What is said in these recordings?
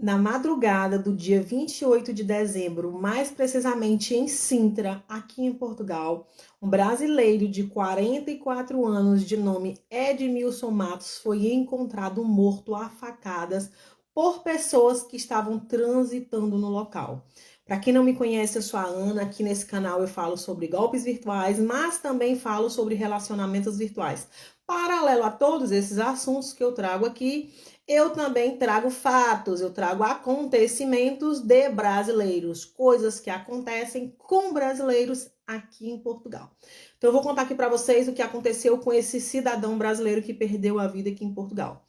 Na madrugada do dia 28 de dezembro, mais precisamente em Sintra, aqui em Portugal, um brasileiro de 44 anos, de nome Edmilson Matos, foi encontrado morto a facadas por pessoas que estavam transitando no local. Para quem não me conhece, eu sou a Ana. Aqui nesse canal eu falo sobre golpes virtuais, mas também falo sobre relacionamentos virtuais. Paralelo a todos esses assuntos que eu trago aqui, eu também trago fatos, eu trago acontecimentos de brasileiros, coisas que acontecem com brasileiros aqui em Portugal. Então eu vou contar aqui para vocês o que aconteceu com esse cidadão brasileiro que perdeu a vida aqui em Portugal.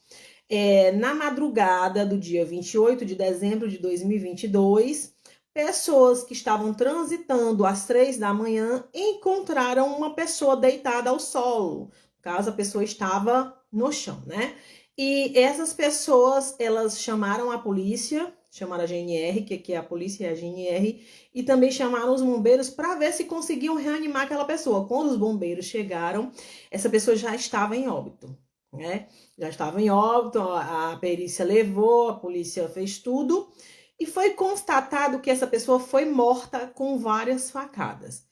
Na madrugada do dia 28 de dezembro de 2022, pessoas que estavam transitando às 3 da manhã encontraram uma pessoa deitada ao solo. No caso, a pessoa estava no chão, né? E essas pessoas, elas chamaram a polícia, chamaram a GNR, que aqui é a polícia e a GNR, e também chamaram os bombeiros para ver se conseguiam reanimar aquela pessoa. Quando os bombeiros chegaram, essa pessoa já estava em óbito, né? Já estava em óbito, a perícia levou, a polícia fez tudo, e foi constatado que essa pessoa foi morta com várias facadas.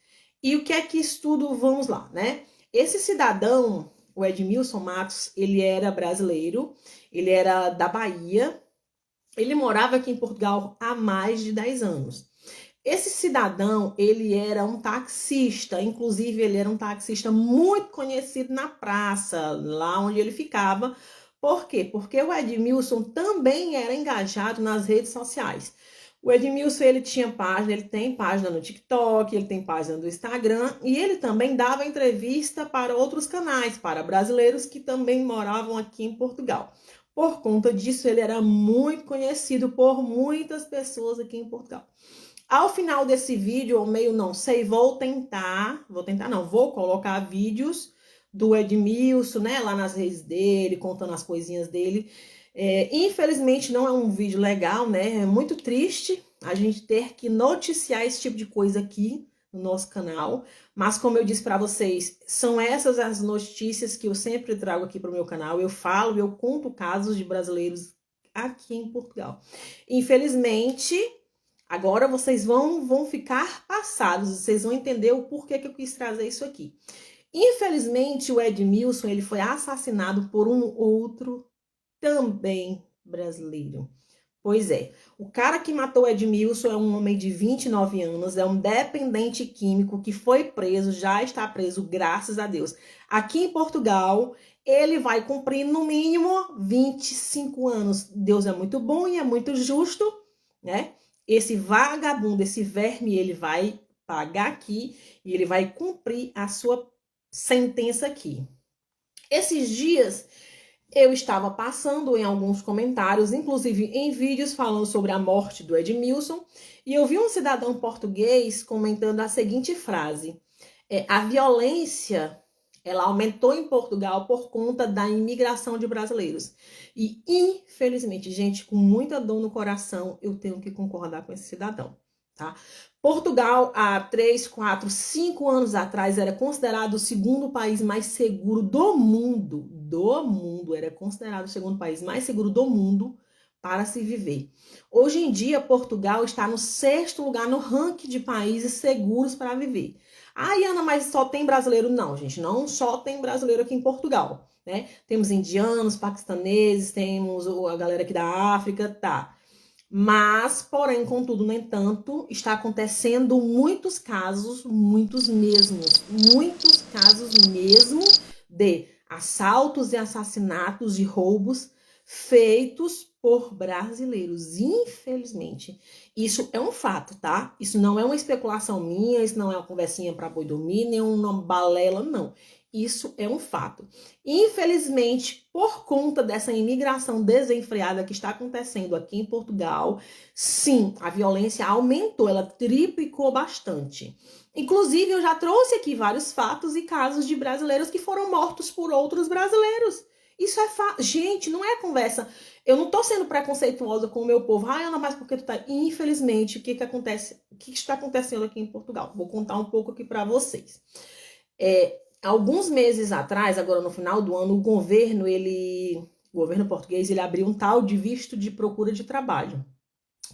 E o que é que isso tudo, vamos lá, né? Esse cidadão, o Edmilson Matos, ele era brasileiro, ele era da Bahia, ele morava aqui em Portugal há mais de 10 anos. Esse cidadão, ele era um taxista, inclusive ele era um taxista muito conhecido na praça, lá onde ele ficava. Por quê? Porque o Edmilson também era engajado nas redes sociais. O Edmilson, ele tinha página, ele tem página no TikTok, ele tem página no Instagram, e ele também dava entrevista para outros canais, para brasileiros que também moravam aqui em Portugal. Por conta disso, ele era muito conhecido por muitas pessoas aqui em Portugal. Ao final desse vídeo, ou meio não sei, vou colocar vídeos do Edmilson, né, lá nas redes dele, contando as coisinhas dele. Infelizmente não é um vídeo legal, né? É muito triste a gente ter que noticiar esse tipo de coisa aqui no nosso canal. Mas como eu disse para vocês, são essas as notícias que eu sempre trago aqui para o meu canal. Eu falo, eu conto casos de brasileiros aqui em Portugal. Infelizmente, agora vocês vão ficar passados, vocês vão entender o porquê que eu quis trazer isso aqui. Infelizmente, o Edmilson, ele foi assassinado por um outro também brasileiro. Pois é, o cara que matou Edmilson é um homem de 29 anos, é um dependente químico que foi preso, já está preso, graças a Deus. Aqui em Portugal, ele vai cumprir no mínimo 25 anos. Deus é muito bom e é muito justo, né? Esse vagabundo, esse verme, ele vai pagar aqui e ele vai cumprir a sua sentença aqui. Esses dias eu estava passando em alguns comentários, inclusive em vídeos falando sobre a morte do Edmilson, e eu vi um cidadão português comentando a seguinte frase: a violência, ela aumentou em Portugal por conta da imigração de brasileiros. E, infelizmente, gente, com muita dor no coração, eu tenho que concordar com esse cidadão, tá? Portugal, há 3, 4, 5 anos atrás, era considerado o segundo país mais seguro do mundo. Era considerado o segundo país mais seguro do mundo para se viver. Hoje em dia, Portugal está no 6º lugar no ranking de países seguros para viver. Ai, Ana, mas só tem brasileiro? Não, gente, não só tem brasileiro aqui em Portugal, né? Temos indianos, paquistaneses, temos a galera aqui da África, tá? Mas, porém, contudo, no entanto, está acontecendo muitos casos mesmo de assaltos e assassinatos e roubos feitos por brasileiros, infelizmente. Isso é um fato, tá? Isso não é uma especulação minha, isso não é uma conversinha para boi dormir, nem uma balela, não. Isso é um fato. Infelizmente, por conta dessa imigração desenfreada que está acontecendo aqui em Portugal, sim, a violência aumentou, ela triplicou bastante. Inclusive, eu já trouxe aqui vários fatos e casos de brasileiros que foram mortos por outros brasileiros. Isso é fato. Gente, não é conversa. Eu não tô sendo preconceituosa com o meu povo. Ai, Ana, mas porque tu tá... Infelizmente, o que acontece? O que está acontecendo aqui em Portugal? Vou contar um pouco aqui para vocês. Alguns meses atrás, agora no final do ano, o governo português, ele abriu um tal de visto de procura de trabalho.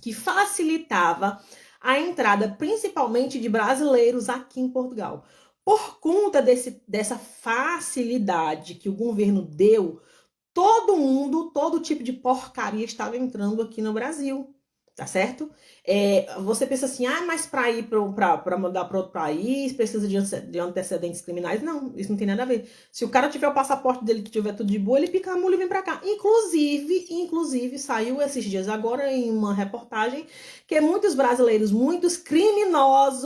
que facilitava a entrada principalmente de brasileiros aqui em Portugal. Por conta dessa facilidade que o governo deu, todo mundo, todo tipo de porcaria estava entrando aqui no Brasil, tá certo? Você pensa assim, mas para ir para mandar para outro país precisa de antecedentes criminais? Não, isso não tem nada a ver. Se o cara tiver o passaporte dele que tiver tudo de boa, ele pica a mula e vem para cá. Inclusive, saiu esses dias agora em uma reportagem que muitos brasileiros, muitos criminosos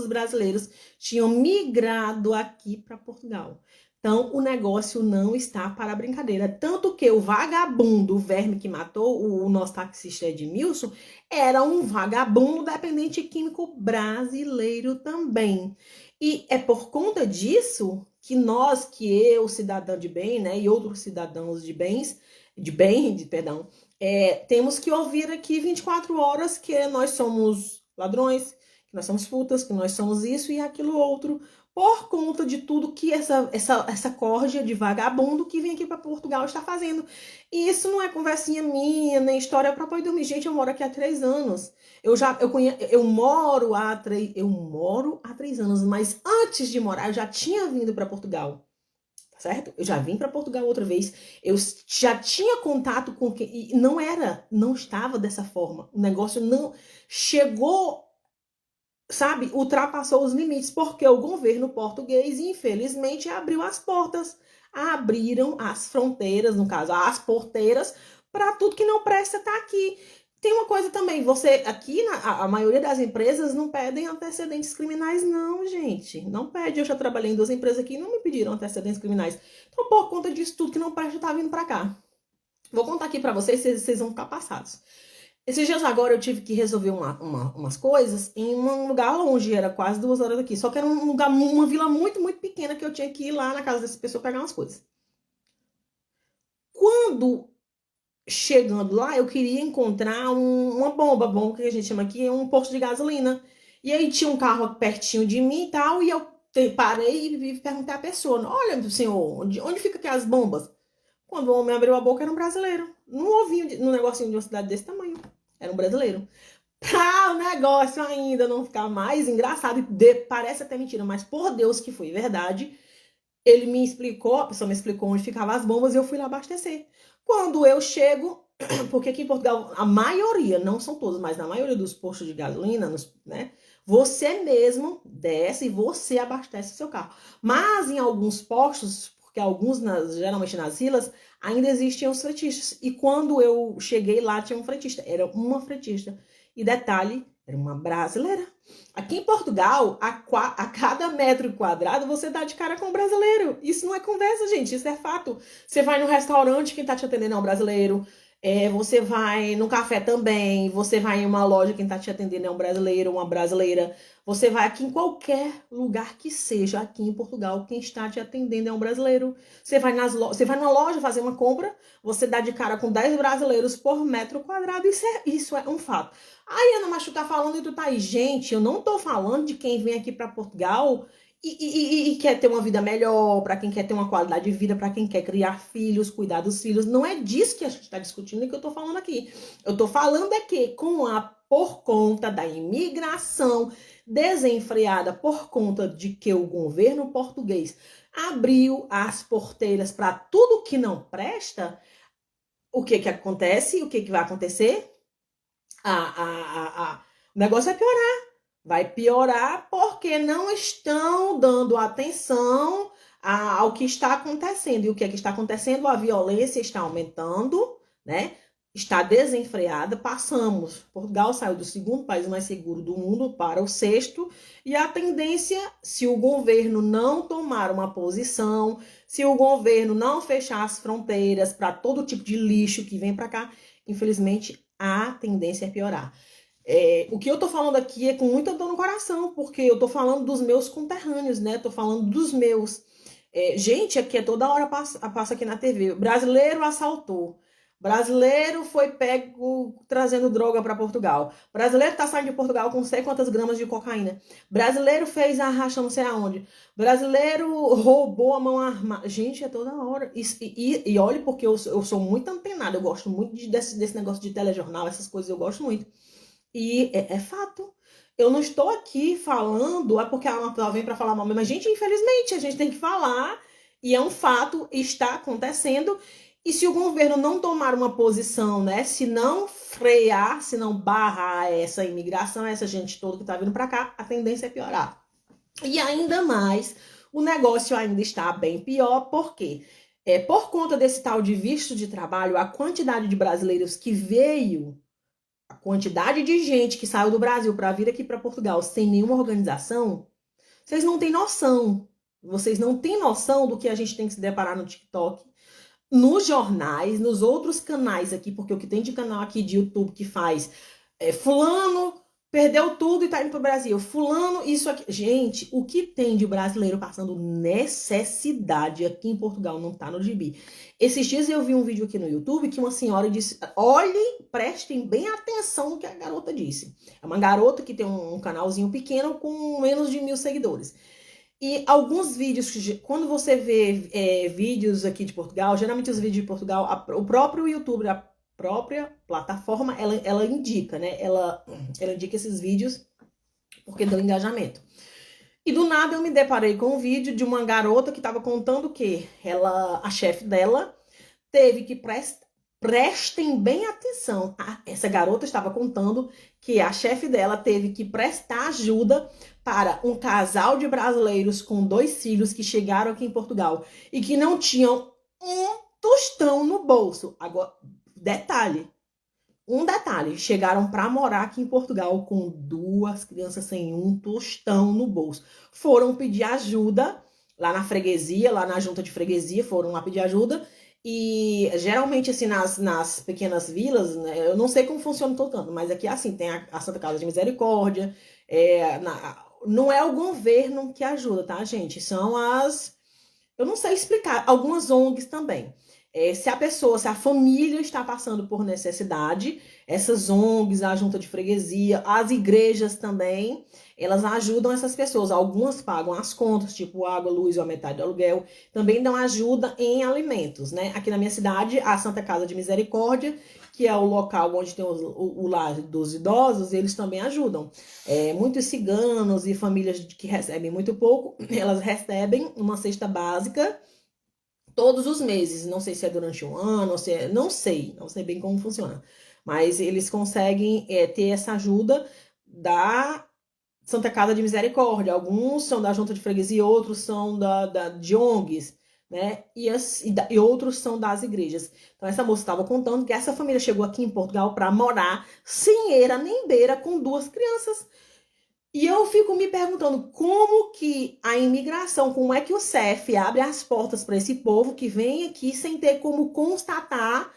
brasileiros tinham migrado aqui para Portugal. Então, o negócio não está para brincadeira. Tanto que o vagabundo, o verme que matou o nosso taxista Edmilson, era um vagabundo dependente químico brasileiro também. E é por conta disso que eu, cidadão de bem, né, e outros cidadãos temos que ouvir aqui 24 horas que nós somos ladrões, que nós somos putas, que nós somos isso e aquilo outro, por conta de tudo que essa corja de vagabundo que vem aqui para Portugal está fazendo. E isso não é conversinha minha, nem história para poder dormir. Gente, eu moro aqui há 3 anos. Eu moro há 3 anos, mas antes de morar, eu já tinha vindo para Portugal. Tá certo? Eu já vim para Portugal outra vez. Eu já tinha contato com quem. E não estava dessa forma. O negócio não chegou, sabe, ultrapassou os limites, porque o governo português, infelizmente, abriu as portas, abriram as fronteiras, no caso, as porteiras, para tudo que não presta estar aqui. Tem uma coisa também, a maioria das empresas não pedem antecedentes criminais, não, gente. Não pede. Eu já trabalhei em 2 empresas aqui e não me pediram antecedentes criminais. Então, por conta disso, tudo que não presta tá vindo para cá. Vou contar aqui para vocês vão ficar passados. Esses dias agora eu tive que resolver umas coisas em um lugar longe, era quase 2 horas daqui. Só que era um lugar, uma vila muito, muito pequena que eu tinha que ir lá na casa dessa pessoa pegar umas coisas. Quando chegando lá, eu queria encontrar uma bomba que a gente chama aqui, um posto de gasolina. E aí tinha um carro pertinho de mim e tal, e eu parei e perguntei à pessoa, olha, senhor, onde fica aqui as bombas? Quando o homem abriu a boca, era um brasileiro. Num ovinho, num negocinho de uma cidade desse tamanho. Era um brasileiro. Pra o negócio ainda não ficar mais engraçado, parece até mentira, mas por Deus que foi verdade, ele me explicou, a pessoa me explicou onde ficavam as bombas e eu fui lá abastecer. Quando eu chego, porque aqui em Portugal, a maioria, não são todos, mas na maioria dos postos de gasolina, né, você mesmo desce e você abastece o seu carro. Mas em alguns postos, porque alguns, geralmente nas vilas, ainda existiam os fretistas. E quando eu cheguei lá, tinha um fretista. Era uma fretista. E detalhe, era uma brasileira. Aqui em Portugal, a cada metro quadrado, você dá de cara com um brasileiro. Isso não é conversa, gente. Isso é fato. Você vai no restaurante, quem tá te atendendo é um brasileiro. Você vai no café também. Você vai em uma loja, quem tá te atendendo é um brasileiro, uma brasileira. Você vai aqui em qualquer lugar que seja, aqui em Portugal, quem está te atendendo é um brasileiro. Você vai numa loja fazer uma compra, você dá de cara com 10 brasileiros por metro quadrado. Isso é um fato. Aí, Ana, mas tu tá falando e tu tá aí. Gente, eu não tô falando de quem vem aqui para Portugal e quer ter uma vida melhor, para quem quer ter uma qualidade de vida, para quem quer criar filhos, cuidar dos filhos. Não é disso que a gente está discutindo e que eu tô falando aqui. Eu tô falando é que por conta da imigração desenfreada, por conta de que o governo português abriu as porteiras para tudo que não presta, o que acontece? O que vai acontecer? O negócio vai piorar. Vai piorar porque não estão dando atenção ao que está acontecendo. E o que é que está acontecendo? A violência está aumentando, né? Está desenfreada. Portugal saiu do 2º país mais seguro do mundo para o 6º. E a tendência, se o governo não tomar uma posição, se o governo não fechar as fronteiras para todo tipo de lixo que vem para cá, infelizmente, a tendência é piorar. O que eu tô falando aqui é com muita dor no coração, porque eu tô falando dos meus conterrâneos, né? Tô falando dos meus. Gente, aqui toda hora passa aqui na TV. Brasileiro assaltou. Brasileiro foi pego trazendo droga para Portugal. Brasileiro tá saindo de Portugal com não sei quantas gramas de cocaína. Brasileiro fez a racha não sei aonde. Brasileiro roubou a mão armada. Gente, é toda hora. E olhe, porque eu sou muito antenada. Eu gosto muito desse negócio de telejornal, essas coisas eu gosto muito. E é fato. Eu não estou aqui falando, é porque a Ana vem para falar mal, mas, gente, infelizmente, a gente tem que falar, e é um fato, está acontecendo. E se o governo não tomar uma posição, né, se não frear, se não barrar essa imigração, essa gente toda que está vindo para cá, a tendência é piorar. E ainda mais, o negócio ainda está bem pior, porque por conta desse tal de visto de trabalho, a quantidade de brasileiros que veio, a quantidade de gente que saiu do Brasil para vir aqui para Portugal sem nenhuma organização, vocês não têm noção. Vocês não têm noção do que a gente tem que se deparar no TikTok, nos jornais, nos outros canais aqui, porque o que tem de canal aqui de YouTube que faz fulano perdeu tudo e tá indo pro Brasil, fulano isso aqui. Gente, o que tem de brasileiro passando necessidade aqui em Portugal não tá no gibi. Esses dias eu vi um vídeo aqui no YouTube que uma senhora disse, olhem, prestem bem atenção no que a garota disse. É uma garota que tem um canalzinho pequeno com menos de 1000 seguidores. E alguns vídeos, quando você vê vídeos aqui de Portugal, geralmente os vídeos de Portugal, o próprio YouTube, a própria plataforma, ela indica, né? Ela indica esses vídeos porque dão engajamento. E do nada eu me deparei com um vídeo de uma garota que estava contando que a chefe dela teve que prestem bem atenção. Essa garota estava contando que a chefe dela teve que prestar ajuda para um casal de brasileiros com 2 filhos que chegaram aqui em Portugal e que não tinham um tostão no bolso. Agora, um detalhe, chegaram para morar aqui em Portugal com 2 crianças sem um tostão no bolso. Foram pedir ajuda lá na freguesia, lá na junta de freguesia, foram lá pedir ajuda. E geralmente, assim, nas pequenas vilas, né, eu não sei como funciona todo canto, mas aqui, assim, tem a Santa Casa de Misericórdia, não é o governo que ajuda, tá, gente? São eu não sei explicar, algumas ONGs também. Se a família está passando por necessidade, essas ONGs, a junta de freguesia, as igrejas também, elas ajudam essas pessoas. Algumas pagam as contas, tipo água, luz ou a metade do aluguel. Também dão ajuda em alimentos, né? Aqui na minha cidade, a Santa Casa de Misericórdia, que é o local onde tem o lar dos idosos, eles também ajudam. Muitos ciganos e famílias que recebem muito pouco, elas recebem uma cesta básica todos os meses. Não sei se é durante um ano, não sei bem como funciona. Mas eles conseguem ter essa ajuda da Santa Casa de Misericórdia. Alguns são da Junta de Freguesia, outros são de ONGs, né? E outros são das igrejas. Então, essa moça estava contando que essa família chegou aqui em Portugal para morar sem eira nem beira com 2 crianças. E eu fico me perguntando como que a imigração, como é que o CEF abre as portas para esse povo que vem aqui sem ter como constatar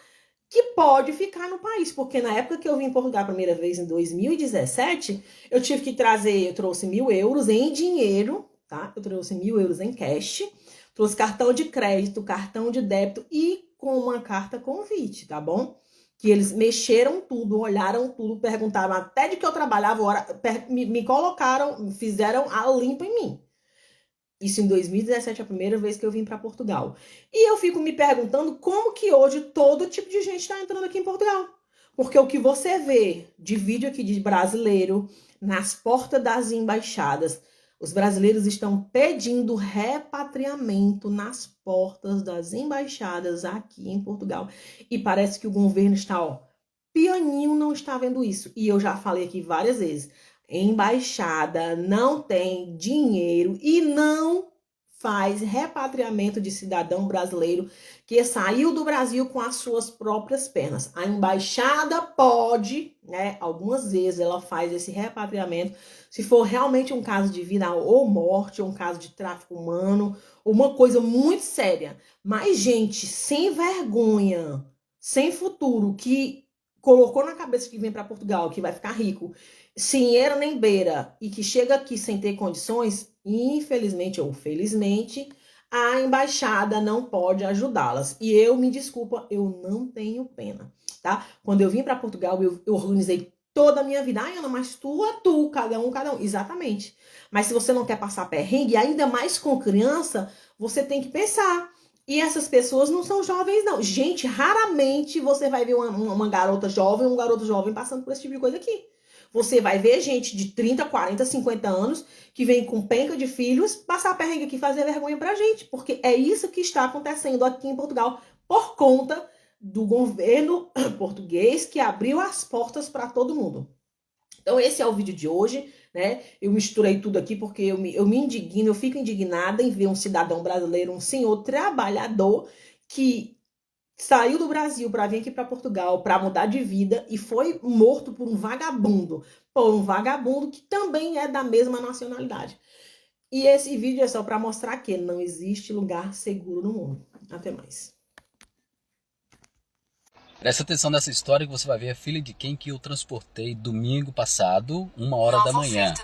que pode ficar no país. Porque na época que eu vim em Portugal a primeira vez, em 2017, eu tive que eu trouxe 1000 euros em dinheiro, tá? Eu trouxe 1000 euros em cash, trouxe cartão de crédito, cartão de débito e com uma carta convite, tá bom? Que eles mexeram tudo, olharam tudo, perguntaram até de que eu trabalhava, me colocaram, fizeram a limpa em mim. Isso em 2017, a primeira vez que eu vim para Portugal. E eu fico me perguntando como que hoje todo tipo de gente está entrando aqui em Portugal. Porque o que você vê de vídeo aqui de brasileiro nas portas das embaixadas, os brasileiros estão pedindo repatriamento nas portas das embaixadas aqui em Portugal. E parece que o governo está, pianinho, não está vendo isso. E eu já falei aqui várias vezes. Embaixada não tem dinheiro e não faz repatriamento de cidadão brasileiro que saiu do Brasil com as suas próprias pernas. A embaixada pode, né, algumas vezes ela faz esse repatriamento, se for realmente um caso de vida ou morte, ou um caso de tráfico humano, ou uma coisa muito séria. Mas gente sem vergonha, sem futuro, que colocou na cabeça que vem para Portugal, que vai ficar rico, sem eira nem beira, e que chega aqui sem ter condições, infelizmente ou felizmente, a embaixada não pode ajudá-las. E eu, me desculpa, eu não tenho pena, tá? Quando eu vim para Portugal, eu organizei toda a minha vida. Ai, Ana, mas tu, cada um. Exatamente. Mas se você não quer passar perrengue, ainda mais com criança, você tem que pensar. E essas pessoas não são jovens, não. Gente, raramente você vai ver uma garota jovem, um garoto jovem passando por esse tipo de coisa aqui. Você vai ver gente de 30, 40, 50 anos que vem com penca de filhos passar perrengue aqui e fazer vergonha pra gente. Porque é isso que está acontecendo aqui em Portugal por conta do governo português que abriu as portas para todo mundo. Então esse é o vídeo de hoje, né? Eu misturei tudo aqui porque eu me indigno, eu fico indignada em ver um cidadão brasileiro, um senhor trabalhador que saiu do Brasil para vir aqui para Portugal para mudar de vida e foi morto por um vagabundo que também é da mesma nacionalidade. E esse vídeo é só para mostrar que não existe lugar seguro no mundo. Até mais. Presta atenção nessa história que você vai ver a filha de quem que eu transportei domingo passado, 1h da manhã.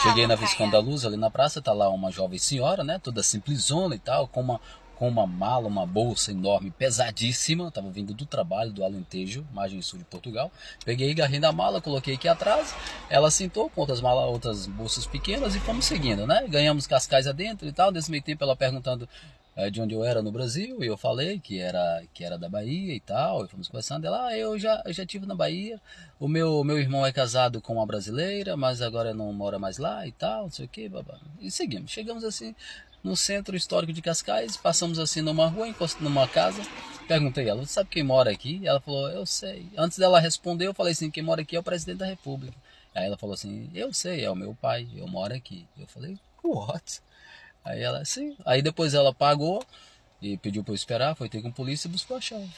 Cheguei na Visconde da Luz, ali na praça, tá lá uma jovem senhora, né, toda simplesona e tal, com uma mala, uma bolsa enorme, pesadíssima. Tava vindo do trabalho, do Alentejo, margem sul de Portugal. Peguei, agarrei na mala, coloquei aqui atrás. Ela sentou com outras malas, outras bolsas pequenas e fomos seguindo, né? Ganhamos Cascais adentro e tal. Nesse meio tempo ela perguntando de onde eu era no Brasil, e eu falei que era da Bahia e tal, e fomos conversando. Ela, eu já tive na Bahia, o meu irmão é casado com uma brasileira, mas agora não mora mais lá e tal, não sei o que, babá. E seguimos, chegamos assim no centro histórico de Cascais, passamos assim numa rua, numa casa, perguntei a ela, você sabe quem mora aqui? Ela falou, eu sei. Antes dela responder, eu falei assim, quem mora aqui é o presidente da República. Aí ela falou assim, eu sei, é o meu pai, eu moro aqui. Eu falei, what? Aí ela, sim. Aí depois ela pagou e pediu pra eu esperar, foi ter com a polícia e buscou a chave.